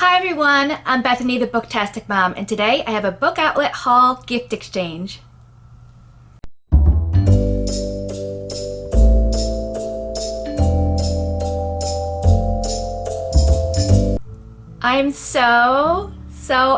Hi everyone, I'm Bethany, the Booktastic Mom, and today I have a book outlet haul gift exchange. I'm so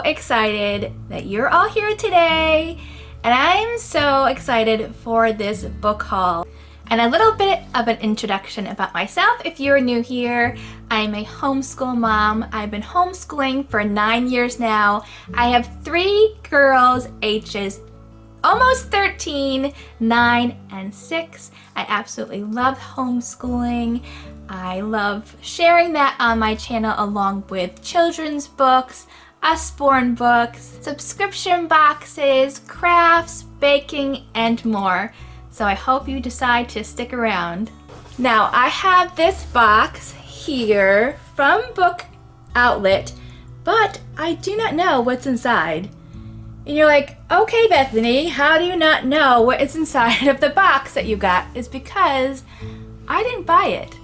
excited that you're all here today, and I'm so excited for this book haul. And a little bit of an introduction about myself if you're new here. I'm a homeschool mom. I've been homeschooling for 9 years now. I have 3 girls ages almost 13, 9, and 6. I absolutely love homeschooling. I love sharing that on my channel along with children's books, Usborne books, subscription boxes, crafts, baking, and more. So I hope you decide to stick around. Now I have this box here from Book Outlet, but I do not know what's inside. And you're like, okay Bethany, how do you not know what is inside of the box that you got? Is because I didn't buy it.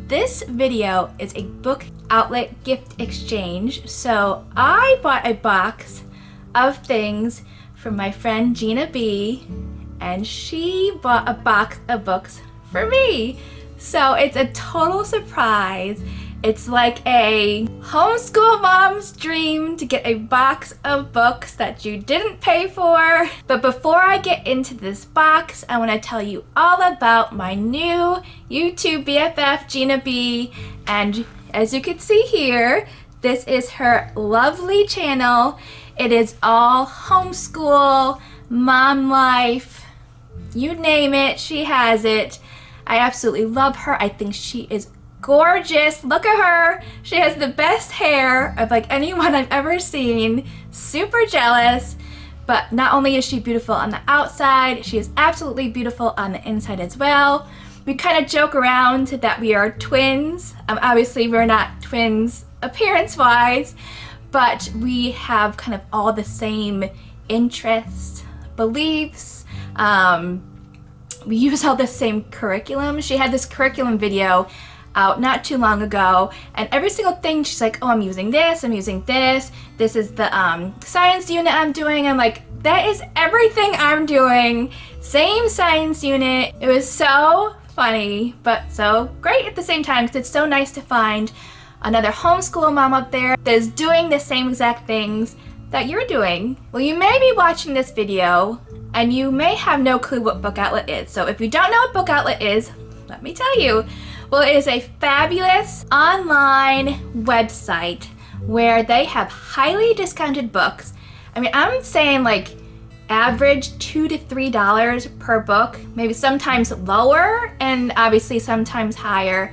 This video is a Book Outlet gift exchange, so I bought a box of things from my friend Gina B, and she bought a box of books for me. So it's a total surprise. It's like a homeschool mom's dream to get a box of books that you didn't pay for. But before I get into this box, I want to tell you all about my new YouTube BFF, Gina B. And as you can see here, this is her lovely channel. It is all homeschool, mom life, you name it, she has it. I absolutely love her. I think she is gorgeous. Look at her. She has the best hair of like anyone I've ever seen. Super jealous. But not only is she beautiful on the outside, she is absolutely beautiful on the inside as well. We kind of joke around that we are twins. Obviously we're not twins appearance-wise, but we have kind of all the same interests, beliefs. We use all the same curriculum. She had this curriculum video out not too long ago, and every single thing she's like, oh, I'm using this, this is the science unit I'm doing. I'm like, that is everything I'm doing, same science unit. It was so funny, but so great at the same time, because it's so nice to find another homeschool mom out there that is doing the same exact things that you're doing. Well, you may be watching this video and you may have no clue what Book Outlet is. So if you don't know what Book Outlet is, let me tell you. Well, it is a fabulous online website where they have highly discounted books. I mean, I'm saying like average $2 to $3 per book, maybe sometimes lower and obviously sometimes higher,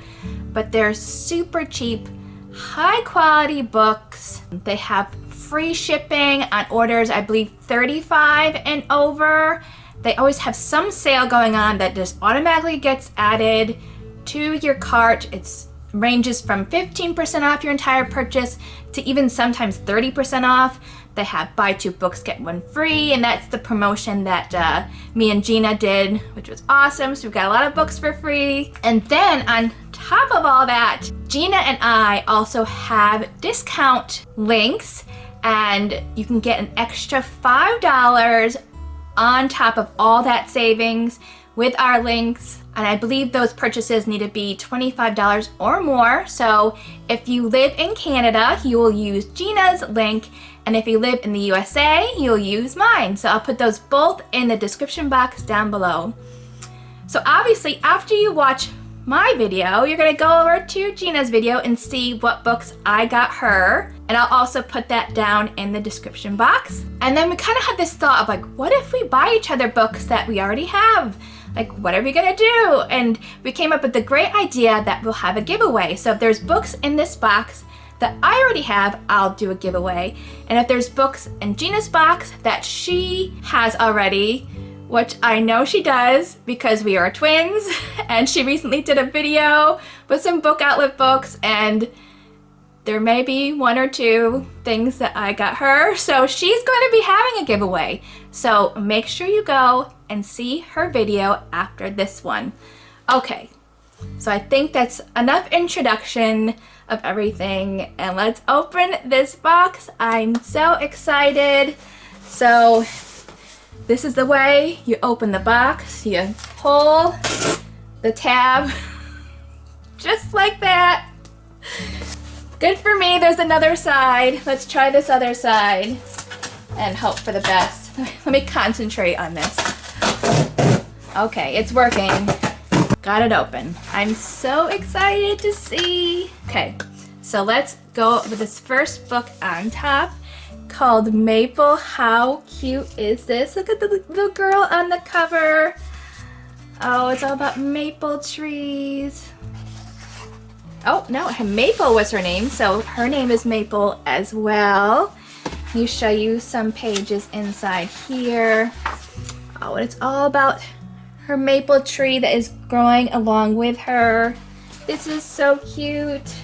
but they're super cheap, high quality books. They have free shipping on orders, I believe 35 and over. They always have some sale going on that just automatically gets added to your cart. It ranges from 15% off your entire purchase to even sometimes 30% off. They have buy 2 books get 1 free, and that's the promotion that me and Gina did, which was awesome. So we've got a lot of books for free. And then on top of all that, Gina and I also have discount links, and you can get an extra $5 on top of all that savings with our links. And I believe those purchases need to be $25 or more. So if you live in Canada, you will use Gina's link. And if you live in the USA, you'll use mine. So I'll put those both in the description box down below. So obviously after you watch my video, you're gonna go over to Gina's video and see what books I got her. And I'll also put that down in the description box. And then we kind of had this thought of like, what if we buy each other books that we already have? Like, what are we gonna do? And we came up with the great idea that we'll have a giveaway. So if there's books in this box that I already have, I'll do a giveaway. And if there's books in Gina's box that she has already, which I know she does because we are twins, and she recently did a video with some Book Outlet books, and there may be 1 or 2 things that I got her. So she's going to be having a giveaway. So make sure you go and see her video after this one. Okay, so I think that's enough introduction of everything. And let's open this box. I'm so excited. So this is the way you open the box. You pull the tab just like that. Good for me. There's another side. Let's try this other side and hope for the best. Let me concentrate on this. Okay, it's working. Got it open. I'm so excited to see. Okay, so let's go with this first book on top called Maple. How cute is this? Look at the little girl on the cover. Oh, it's all about maple trees. Oh, no, Maple was her name, so her name is Maple as well. Let me show you some pages inside here. Oh, and it's all about her maple tree that is growing along with her. This is so cute.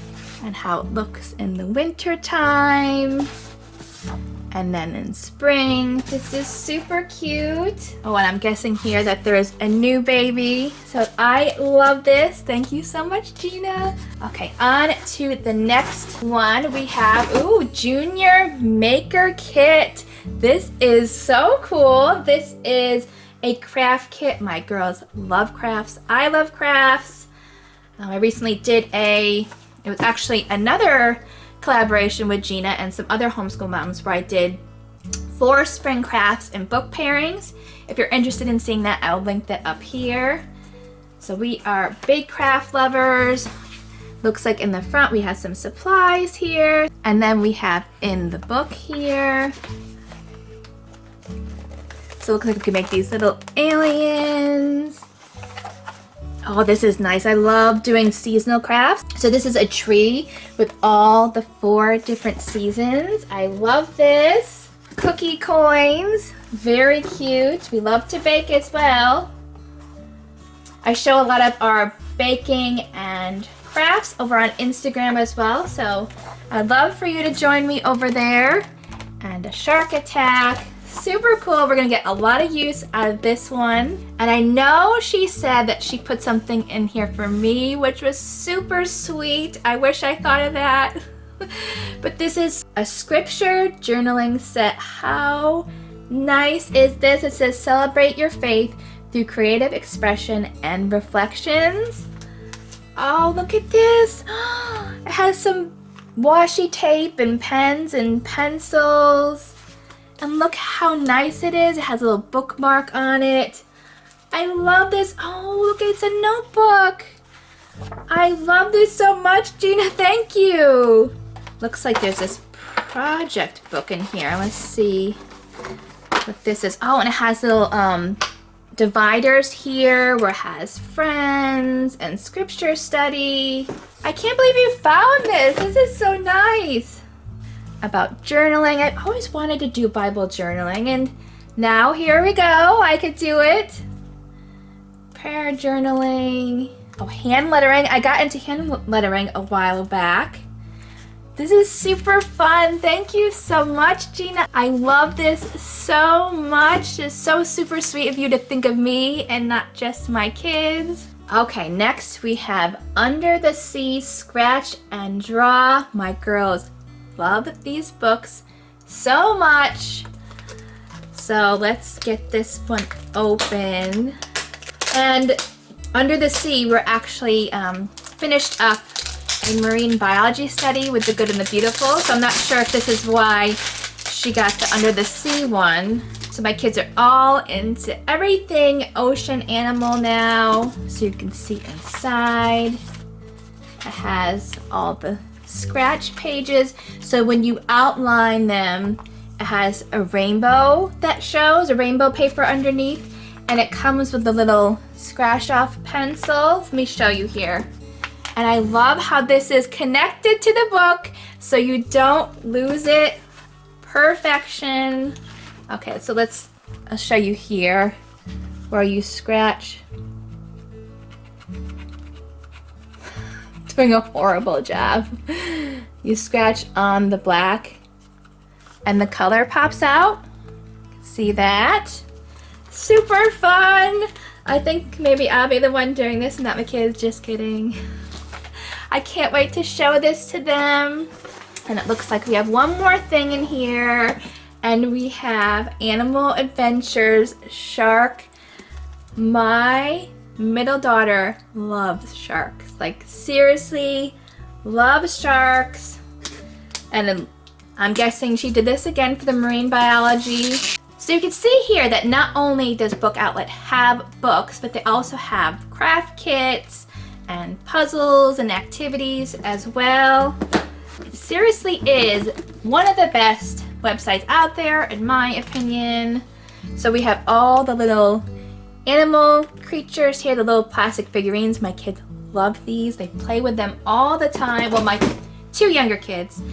And how it looks in the winter time. And then in spring. This is super cute. Oh, and I'm guessing here that there is a new baby. So I love this. Thank you so much, Gina. Okay, on to the next one. We have, ooh, Junior Maker Kit. This is so cool. This is a craft kit. My girls love crafts. I love crafts. I recently did it was actually another collaboration with Gina and some other homeschool moms where I did 4 spring crafts and book pairings. If you're interested in seeing that, I'll link that up here. So we are big craft lovers. Looks like in the front we have some supplies here. And then we have in the book here. So it looks like we can make these little aliens. Oh, this is nice. I love doing seasonal crafts. So this is a tree with all the 4 different seasons. I love this. Cookie coins, very cute. We love to bake as well. I show a lot of our baking and crafts over on Instagram as well. So I'd love for you to join me over there. And a shark attack. Super cool. We're gonna get a lot of use out of this one. And I know she said that she put something in here for me, which was super sweet. I wish I thought of that. But this is a scripture journaling set. How nice is this? It says celebrate your faith through creative expression and reflections. Oh, look at this. It has some washi tape and pens and pencils. And look how nice it is. It has a little bookmark on it. I love this. Oh, look, it's a notebook. I love this so much, Gina. Thank you. Looks like there's this project book in here. Let's see what this is. Oh, and it has little dividers here where it has friends and scripture study. I can't believe you found this. This is so nice. About journaling. I've always wanted to do Bible journaling, and now here we go. I could do it. Prayer journaling. Oh, hand lettering. I got into hand lettering a while back. This is super fun. Thank you so much, Gina. I love this so much. It's so super sweet of you to think of me and not just my kids. Okay, next we have Under the Sea Scratch and Draw. My girls love these books so much. So let's get this one open. And Under the Sea, we're actually finished up a marine biology study with the good and the beautiful. So I'm not sure if this is why she got the Under the Sea one. So my kids are all into everything ocean animal now. So you can see inside. It has all the scratch pages. So when you outline them, it has a rainbow that shows, a rainbow paper underneath, and it comes with a little scratch off pencil. Let me show you here. And I love how this is connected to the book so you don't lose it. Perfection. Okay, so I'll show you here where you scratch. Doing a horrible job. You scratch on the black and the color pops out. See that? Super fun. I think maybe I'll be the one doing this, not my kids. Just kidding. I can't wait to show this to them. And it looks like we have one more thing in here. And we have Animal Adventures Shark. My middle daughter loves sharks. Like, seriously, loves sharks. And then I'm guessing she did this again for the marine biology. So you can see here that not only does Book Outlet have books, but they also have craft kits and puzzles and activities as well. It seriously is one of the best websites out there, in my opinion. So we have all the little animal creatures here, the little plastic figurines. My kids love these. They play with them all the time. Well, my two younger kids.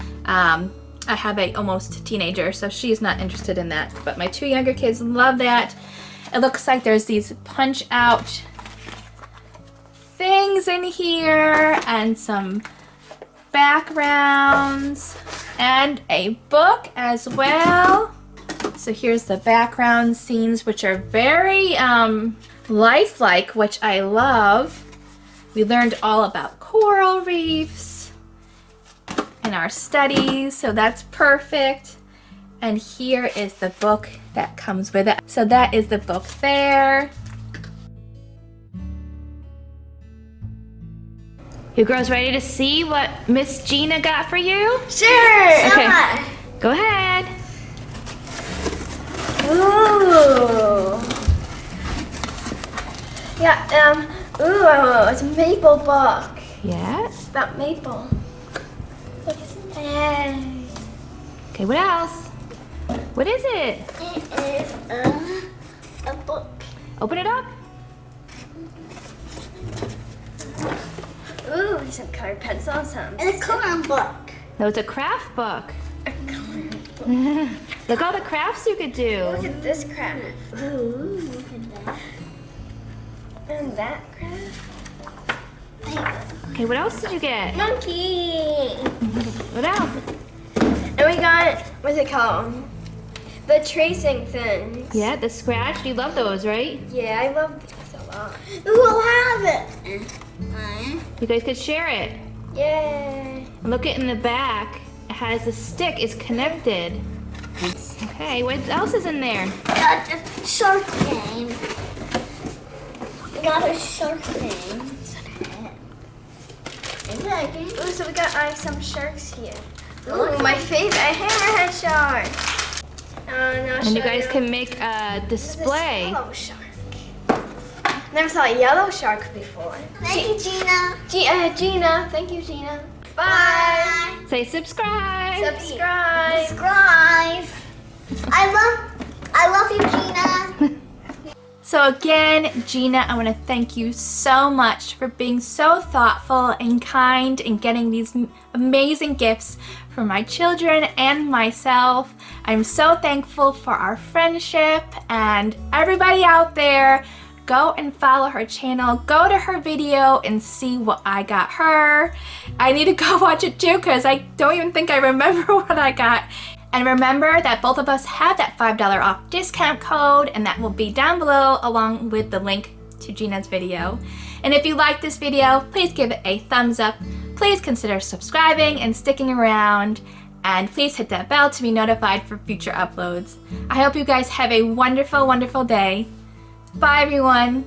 I have a almost teenager, so she's not interested in that. But my two younger kids love that. It looks like there's these punch out things in here and some backgrounds and a book as well. So here's the background scenes, which are very lifelike, which I love. We learned all about coral reefs in our studies, so that's perfect. And here is the book that comes with it. So that is the book there. You girls ready to see what Miss Gina got for you? Sure. Okay. Go ahead. Ooh. Yeah. Ooh, it's a maple book. Yeah. It's about maple. Okay, what else? What is it? It is a book. Open it up. Ooh, some colored pencils. And a coloring book. No, it's a craft book. A coloring book. Look all the crafts you could do. Look at this craft. Ooh, look at that. And that craft. Okay, what else did you get? Monkey. What else? And we got, what's it called? The tracing things. Yeah, the scratch. You love those, right? Yeah, I love these a lot. Ooh, I'll have it. You guys could share it. Yay. And look it in the back. It has a stick. It's connected. Okay, what else is in there? Got a shark game. Got a shark game. Ooh, so we got some sharks here. Ooh, my favorite, a hammerhead shark. And you guys can make a display. Yellow shark. Never saw a yellow shark before. Thank you, Gina. Gina, thank you, Gina. Bye. Say subscribe. Subscribe. I love you, Gina. So again, Gina, I want to thank you so much for being so thoughtful and kind and getting these amazing gifts for my children and myself. I'm so thankful for our friendship, and everybody out there, go and follow her channel. Go to her video and see what I got her. I need to go watch it too because I don't even think I remember what I got. And remember that both of us have that $5 off discount code, and that will be down below along with the link to Gina's video. And if you like this video, please give it a thumbs up. Please consider subscribing and sticking around. And please hit that bell to be notified for future uploads. I hope you guys have a wonderful, wonderful day. Bye, everyone.